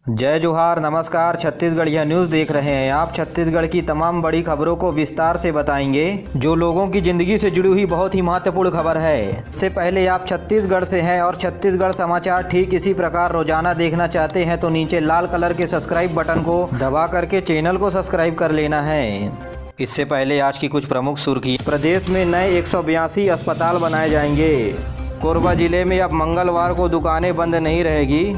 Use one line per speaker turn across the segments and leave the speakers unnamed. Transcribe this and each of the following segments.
जय जोहार, नमस्कार। छत्तीसगढ़िया न्यूज़ देख रहे हैं आप। छत्तीसगढ़ की तमाम बड़ी खबरों को विस्तार से बताएंगे, जो लोगों की जिंदगी से जुड़ी हुई बहुत ही महत्वपूर्ण खबर है। इससे पहले आप छत्तीसगढ़ से हैं और छत्तीसगढ़ समाचार ठीक इसी प्रकार रोजाना देखना चाहते हैं तो नीचे लाल कलर के सब्सक्राइब बटन को दबा करके चैनल को सब्सक्राइब कर लेना है। इससे पहले आज की कुछ प्रमुख सुर्खी। प्रदेश में नए 182 अस्पताल बनाए जाएंगे। कोरबा जिले में अब मंगलवार को दुकानें बंद नहीं रहेगी।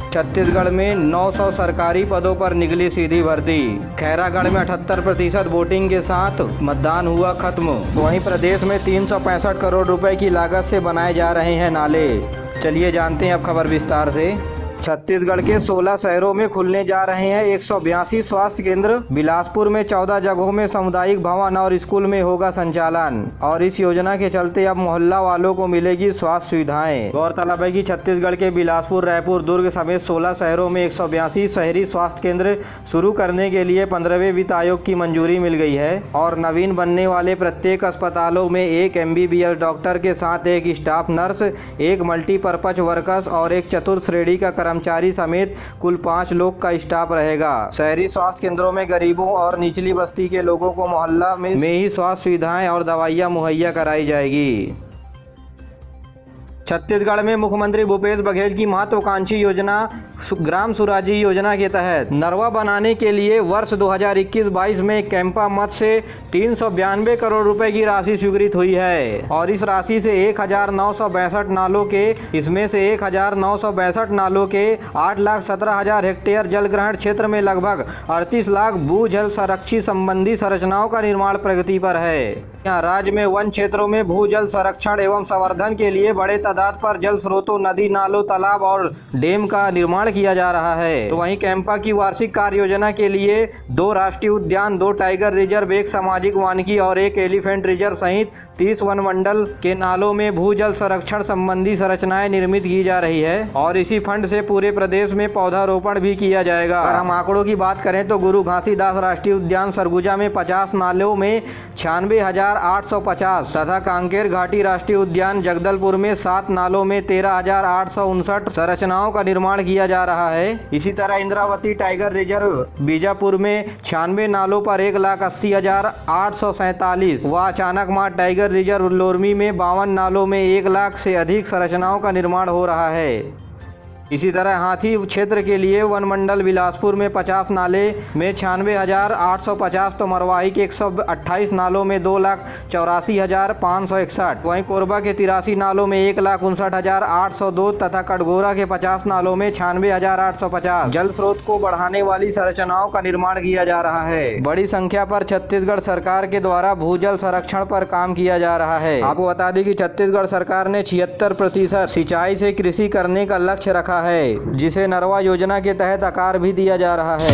छत्तीसगढ़ में 900 सरकारी पदों पर निकली सीधी भर्ती। खैरागढ़ में 78% वोटिंग के साथ मतदान हुआ खत्म। वहीं प्रदेश में 365 करोड़ रुपए की लागत से बनाए जा रहे हैं नाले। चलिए जानते हैं अब खबर विस्तार से। छत्तीसगढ़ के 16 शहरों में खुलने जा रहे हैं 182 स्वास्थ्य केंद्र। बिलासपुर में 14 जगहों में सामुदायिक भवन और स्कूल में होगा संचालन और इस योजना के चलते अब मोहल्ला वालों को मिलेगी स्वास्थ्य सुविधाएं। गौरतलब है कि छत्तीसगढ़ के बिलासपुर, रायपुर, दुर्ग समेत 16 शहरों में 182 शहरी स्वास्थ्य केंद्र शुरू करने के लिए 15वें वित्त आयोग की मंजूरी मिल गई है और नवीन बनने वाले प्रत्येक अस्पतालों में एक MBBS डॉक्टर के साथ एक स्टाफ नर्स, एक मल्टीपर्पज वर्कर्स और एक चतुर्थ श्रेणी का कर्मचारी समेत कुल 5 लोग का स्टाफ रहेगा। शहरी स्वास्थ्य केंद्रों में गरीबों और निचली बस्ती के लोगों को मोहल्ला में ही स्वास्थ्य सुविधाएं और दवाइयां मुहैया कराई जाएगी। छत्तीसगढ़ में मुख्यमंत्री भूपेश बघेल की महत्वाकांक्षी योजना ग्राम सुराजी योजना के तहत नरवा बनाने के लिए वर्ष 2021-22 में कैंपा मद से 392 करोड़ रुपए की राशि स्वीकृत हुई है और इस राशि से 1962 नालों के इसमें से 1962 नालों के 8,17,000 हेक्टेयर जल ग्रहण क्षेत्र में लगभग 38 लाख भू जल संरक्षण संबंधी संरचनाओं का निर्माण प्रगति पर है। यहाँ राज्य में वन क्षेत्रों में भू जल संरक्षण एवं संवर्धन के लिए बड़े तादाद पर जल स्रोतों, नदी नालों, तालाब और डैम का निर्माण किया जा रहा है। तो वहीं कैंपा की वार्षिक कार्य योजना के लिए 2 राष्ट्रीय उद्यान, 2 टाइगर रिजर्व, 1 सामाजिक वानिकी और 1 एलिफेंट रिजर्व सहित 30 वन मंडल के नालों में भू जल संरक्षण संबंधी संरचनाएं निर्मित की जा रही है और इसी फंड से पूरे प्रदेश में पौधारोपण भी किया जाएगा। अगर हम आंकड़ों की बात करें तो गुरु घासीदास राष्ट्रीय उद्यान सरगुजा में 50 नालों में 96,850 तथा कांकेर घाटी राष्ट्रीय उद्यान जगदलपुर में 7 नालों में 13,859 संरचनाओं का निर्माण किया जा रहा है। इसी तरह इंद्रावती टाइगर रिजर्व बीजापुर में 96 नालों पर 1,80,847 व अचानक मार टाइगर रिजर्व लोरमी में 52 नालों में 1 लाख से अधिक संरचनाओं का निर्माण हो रहा है। इसी तरह हाथी क्षेत्र के लिए वन मंडल बिलासपुर में 50 नाले में 96,850 तो मरवाही के 128 नालों में 2,84,561, वहीं कोरबा के 83 नालों में 1,59,802 तथा कटघोरा के 50 नालों में 96,850 जल स्रोत को बढ़ाने वाली संरचनाओं का निर्माण किया जा रहा है। बड़ी संख्या पर छत्तीसगढ़ सरकार के द्वारा भूजल संरक्षण पर काम किया जा रहा है। आपको बता दें कि छत्तीसगढ़ सरकार ने 76% सिंचाई से कृषि करने का लक्ष्य रखा है, जिसे नरवा योजना के तहत आकार भी दिया जा रहा है।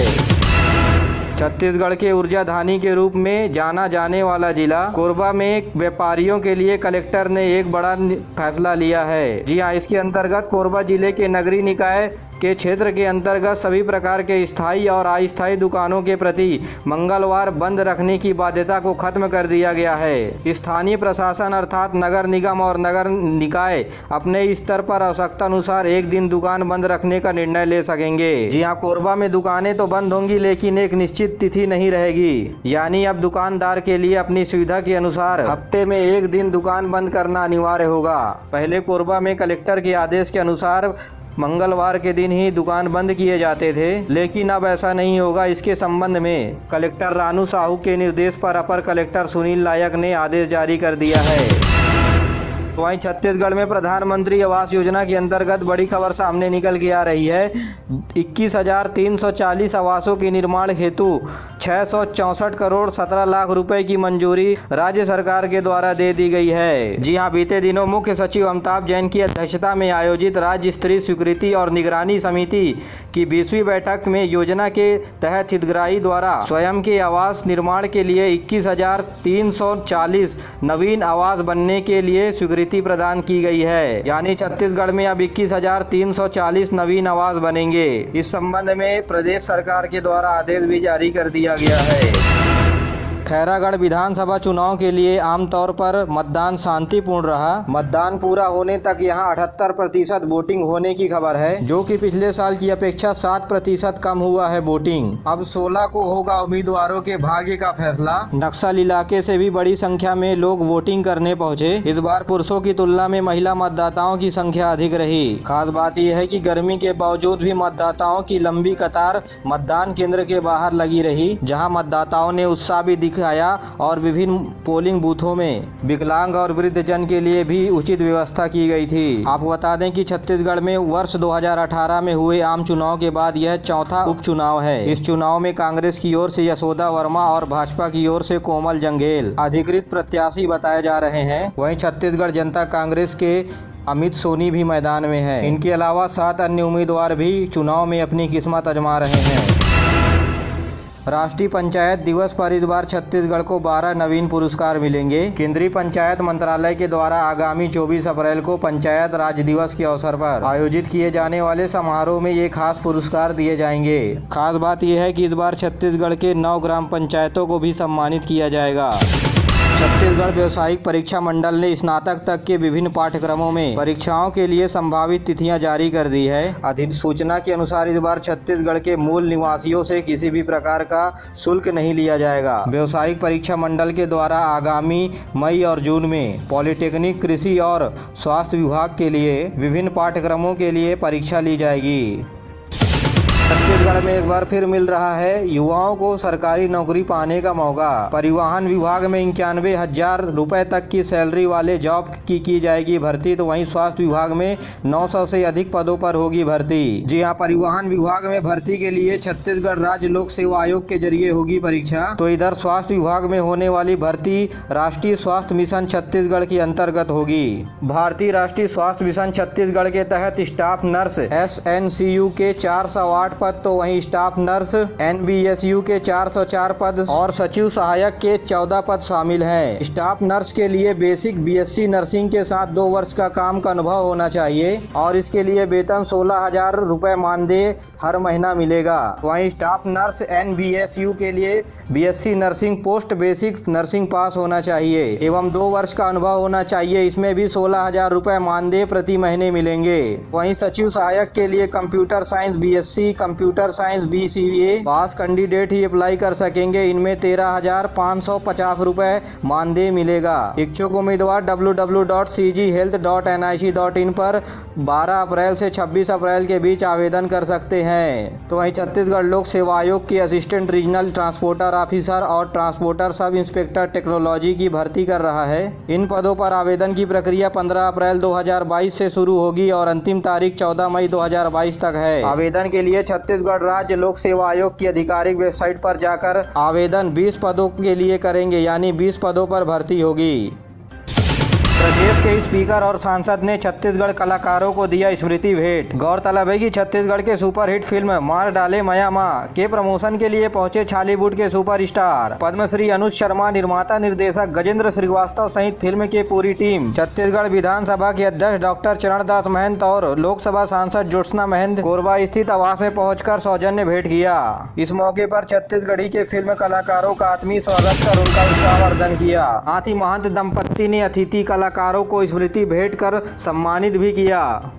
छत्तीसगढ़ के ऊर्जा धानी के रूप में जाना जाने वाला जिला कोरबा में व्यापारियों के लिए कलेक्टर ने एक बड़ा फैसला लिया है। जी हां, इसके अंतर्गत कोरबा जिले के नगरीय निकाय के क्षेत्र के अंतर्गत सभी प्रकार के स्थायी और अस्थायी दुकानों के प्रति मंगलवार बंद रखने की बाध्यता को खत्म कर दिया गया है। स्थानीय प्रशासन अर्थात नगर निगम और नगर निकाय अपने स्तर पर आवश्यकता अनुसार एक दिन दुकान बंद रखने का निर्णय ले सकेंगे। जी हाँ, कोरबा में दुकानें तो बंद होंगी लेकिन एक निश्चित तिथि नहीं रहेगी, यानी अब दुकानदार के लिए अपनी सुविधा के अनुसार हफ्ते में एक दिन दुकान बंद करना अनिवार्य होगा। पहले कोरबा में कलेक्टर के आदेश के अनुसार मंगलवार के दिन ही दुकान बंद किए जाते थे, लेकिन अब ऐसा नहीं होगा। इसके संबंध में कलेक्टर रानू साहू के निर्देश पर अपर कलेक्टर सुनील लायक ने आदेश जारी कर दिया है। तो वहीं छत्तीसगढ़ में प्रधानमंत्री आवास योजना के अंतर्गत बड़ी खबर सामने निकल के आ रही है। 21,340 आवासों के निर्माण हेतु 664 करोड़ 17 लाख रुपए की मंजूरी राज्य सरकार के द्वारा दे दी गई है। जी हां, बीते दिनों मुख्य सचिव अमिताभ जैन की अध्यक्षता में आयोजित राज्य स्तरीय स्वीकृति और निगरानी समिति की 20वीं बैठक में योजना के तहत हितग्राही द्वारा स्वयं के आवास निर्माण के लिए 21,340 नवीन आवास बनने के लिए स्वीकृति प्रदान की गई है। यानी छत्तीसगढ़ में अब 21,340 नवीन आवास बनेंगे। इस संबंध में प्रदेश सरकार के द्वारा आदेश भी जारी कर दिया गया है। खैरागढ़ विधानसभा चुनाव के लिए आमतौर पर मतदान शांतिपूर्ण रहा। मतदान पूरा होने तक यहां 78% वोटिंग होने की खबर है, जो कि पिछले साल की अपेक्षा 7% कम हुआ है वोटिंग। अब 16 को होगा उम्मीदवारों के भाग्य का फैसला। नक्सल इलाके से भी बड़ी संख्या में लोग वोटिंग करने पहुंचे। इस बार पुरुषों की तुलना में महिला मतदाताओं की संख्या अधिक रही। खास बात यह है कि गर्मी के बावजूद भी मतदाताओं की लंबी कतार मतदान केंद्र के बाहर लगी रही, जहां मतदाताओं ने उत्साह भी दिखाया और विभिन्न पोलिंग बूथों में विकलांग और वृद्ध जन के लिए भी उचित व्यवस्था की गई थी। आपको बता दें कि छत्तीसगढ़ में वर्ष 2018 में हुए आम चुनाव के बाद यह चौथा उपचुनाव है। इस चुनाव में कांग्रेस की ओर से यशोदा वर्मा और भाजपा की ओर से कोमल जंगेल अधिकृत प्रत्याशी बताए जा रहे हैं। वहीं छत्तीसगढ़ जनता कांग्रेस के अमित सोनी भी मैदान में है। इनके अलावा 7 अन्य उम्मीदवार भी चुनाव में अपनी किस्मत आजमा रहे हैं। राष्ट्रीय पंचायत दिवस पर इस बार छत्तीसगढ़ को 12 नवीन पुरस्कार मिलेंगे। केंद्रीय पंचायत मंत्रालय के द्वारा आगामी 24 अप्रैल को पंचायत राज दिवस के अवसर पर आयोजित किए जाने वाले समारोह में ये खास पुरस्कार दिए जाएंगे। खास बात यह है कि इस बार छत्तीसगढ़ के 9 ग्राम पंचायतों को भी सम्मानित किया जाएगा। छत्तीसगढ़ व्यावसायिक परीक्षा मंडल ने स्नातक तक के विभिन्न पाठ्यक्रमों में परीक्षाओं के लिए संभावित तिथियां जारी कर दी है। अधिसूचना के अनुसार इस बार छत्तीसगढ़ के मूल निवासियों से किसी भी प्रकार का शुल्क नहीं लिया जाएगा। व्यावसायिक परीक्षा मंडल के द्वारा आगामी मई और जून में पॉलिटेक्निक, कृषि और स्वास्थ्य विभाग के लिए विभिन्न पाठ्यक्रमों के लिए परीक्षा ली जाएगी। छत्तीसगढ़ में एक बार फिर मिल रहा है युवाओं को सरकारी नौकरी पाने का मौका। परिवहन विभाग में 91,000 रुपए तक की सैलरी वाले जॉब की जाएगी भर्ती, तो वहीं स्वास्थ्य विभाग में 900 से अधिक पदों पर होगी भर्ती। जी हां, परिवहन विभाग में भर्ती के लिए छत्तीसगढ़ राज्य लोक सेवा आयोग के जरिए होगी परीक्षा। तो इधर स्वास्थ्य विभाग में होने वाली भर्ती राष्ट्रीय स्वास्थ्य मिशन छत्तीसगढ़ के अंतर्गत होगी। भारतीय राष्ट्रीय स्वास्थ्य मिशन छत्तीसगढ़ के तहत स्टाफ नर्स SNCU के 408 पद, तो वहीं स्टाफ नर्स NBSU के 404 पद और सचिव सहायक के 14 पद शामिल हैं। स्टाफ नर्स के लिए बेसिक BSc नर्सिंग के साथ 2 वर्ष का काम का अनुभव होना चाहिए और इसके लिए वेतन 16,000 रुपए मानदेय हर महीना मिलेगा। वहीं स्टाफ नर्स NBSU के लिए BSc nursing post basic nursing pass होना चाहिए एवं 2 वर्ष का अनुभव होना चाहिए। इसमें भी 16,000 रुपए मानदेय प्रति महीने मिलेंगे। वहीं सचिव सहायक के लिए computer science BSc, computer science BCA पास कैंडिडेट ही अप्लाई कर सकेंगे। इनमें 13,550 रुपए मानदेय मिलेगा। इच्छुक उम्मीदवार www.cghealth.nic.in पर 12 अप्रैल से 26 अप्रैल के बीच आवेदन कर सकते हैं। तो वहीं छत्तीसगढ़ लोक सेवा आयोग के असिस्टेंट रीजनल ट्रांसपोर्टर ऑफिसर और ट्रांसपोर्टर सब इंस्पेक्टर टेक्नोलॉजी की भर्ती कर रहा है। इन पदों पर आवेदन की प्रक्रिया 15 अप्रैल 2022 से शुरू होगी और अंतिम तारीख 14 मई 2022 तक है। आवेदन के लिए छत्तीसगढ़ राज्य लोक सेवा आयोग की आधिकारिक वेबसाइट पर जाकर आवेदन 20 पदों के लिए करेंगे, यानी 20 पदों पर भर्ती होगी। प्रदेश के स्पीकर और सांसद ने छत्तीसगढ़ कलाकारों को दिया स्मृति भेंट। गौरतलब है कि छत्तीसगढ़ के सुपरहिट फिल्म मार डाले मया माँ के प्रमोशन के लिए पहुंचे छालीवुड के सुपरस्टार पद्मश्री अनुज शर्मा, निर्माता निर्देशक गजेंद्र श्रीवास्तव सहित फिल्म की पूरी टीम छत्तीसगढ़ विधानसभा के अध्यक्ष डॉक्टर चरणदास महंत और लोकसभा सांसद ज्योत्सना महंत कोरबा स्थित आवास में पहुंचकर सौजन्य भेंट किया। इस मौके पर छत्तीसगढ़ी के फिल्म कलाकारों का आत्मीय स्वागत कर उनका उत्साहवर्धन किया। साथ ही महंत दंपत्ति ने अतिथि कलाकारों को स्मृति भेंट कर सम्मानित भी किया।